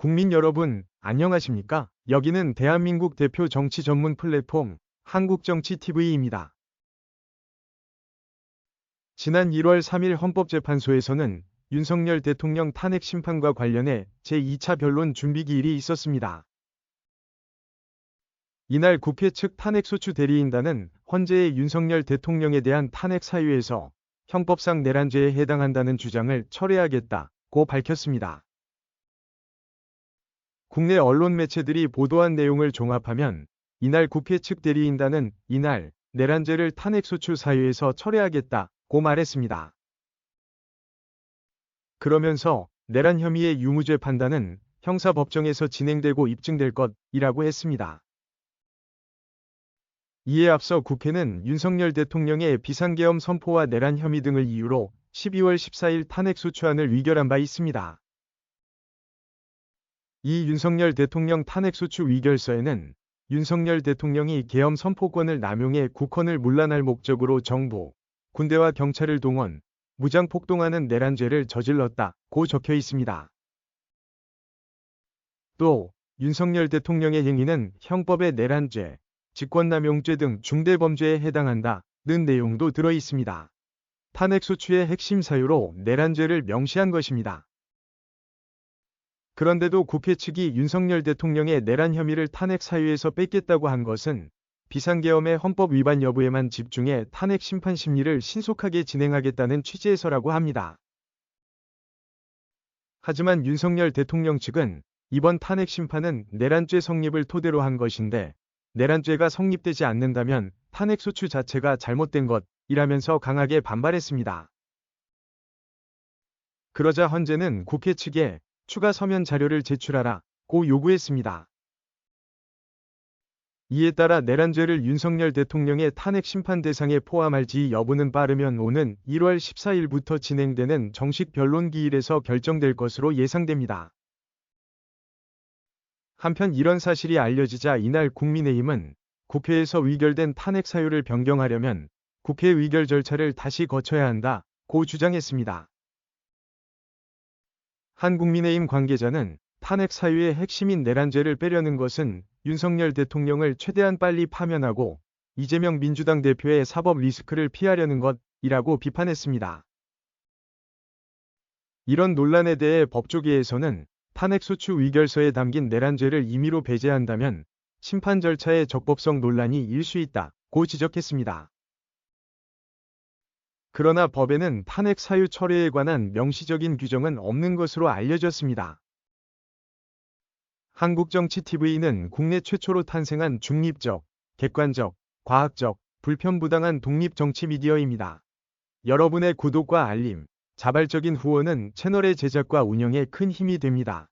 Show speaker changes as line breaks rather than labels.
국민 여러분, 안녕하십니까? 여기는 대한민국 대표 정치 전문 플랫폼 한국정치TV입니다. 지난 1월 3일 헌법재판소에서는 윤석열 대통령 탄핵 심판과 관련해 제2차 변론 준비 기일이 있었습니다. 이날 국회 측 탄핵소추 대리인단은 헌재의 윤석열 대통령에 대한 탄핵 사유에서 형법상 내란죄에 해당한다는 주장을 철회하겠다고 밝혔습니다. 국내 언론 매체들이 보도한 내용을 종합하면 이날 국회 측 대리인단은 이날 내란죄를 탄핵소추 사유에서 철회하겠다고 말했습니다. 그러면서 내란 혐의의 유무죄 판단은 형사법정에서 진행되고 입증될 것이라고 했습니다. 이에 앞서 국회는 윤석열 대통령의 비상계엄 선포와 내란 혐의 등을 이유로 12월 14일 탄핵소추안을 위결한 바 있습니다. 이 윤석열 대통령 탄핵소추 위결서에는 윤석열 대통령이 계엄 선포권을 남용해 국헌을 문란할 목적으로 정부, 군대와 경찰을 동원, 무장폭동하는 내란죄를 저질렀다고 적혀 있습니다. 또 윤석열 대통령의 행위는 형법의 내란죄, 직권남용죄 등 중대범죄에 해당한다는 내용도 들어 있습니다. 탄핵소추의 핵심 사유로 내란죄를 명시한 것입니다. 그런데도 국회 측이 윤석열 대통령의 내란 혐의를 탄핵 사유에서 뺐겠다고 한 것은 비상계엄의 헌법 위반 여부에만 집중해 탄핵 심판 심리를 신속하게 진행하겠다는 취지에서라고 합니다. 하지만 윤석열 대통령 측은 이번 탄핵 심판은 내란죄 성립을 토대로 한 것인데 내란죄가 성립되지 않는다면 탄핵소추 자체가 잘못된 것이라면서 강하게 반발했습니다. 그러자 헌재는 국회 측에 추가 서면 자료를 제출하라고 요구했습니다. 이에 따라 내란죄를 윤석열 대통령의 탄핵 심판 대상에 포함할지 여부는 빠르면 오는 1월 14일부터 진행되는 정식 변론 기일에서 결정될 것으로 예상됩니다. 한편 이런 사실이 알려지자 이날 국민의힘은 국회에서 위결된 탄핵 사유를 변경하려면 국회 위결 절차를 다시 거쳐야 한다고 주장했습니다. 한 국민의힘 관계자는 탄핵 사유의 핵심인 내란죄를 빼려는 것은 윤석열 대통령을 최대한 빨리 파면하고 이재명 민주당 대표의 사법 리스크를 피하려는 것이라고 비판했습니다. 이런 논란에 대해 법조계에서는 탄핵소추 위결서에 담긴 내란죄를 임의로 배제한다면 심판 절차의 적법성 논란이 일 수 있다고 지적했습니다. 그러나 법에는 탄핵 사유 철회에 관한 명시적인 규정은 없는 것으로 알려졌습니다. 한국정치TV는 국내 최초로 탄생한 중립적, 객관적, 과학적, 불편부당한 독립정치 미디어입니다. 여러분의 구독과 알림, 자발적인 후원은 채널의 제작과 운영에 큰 힘이 됩니다.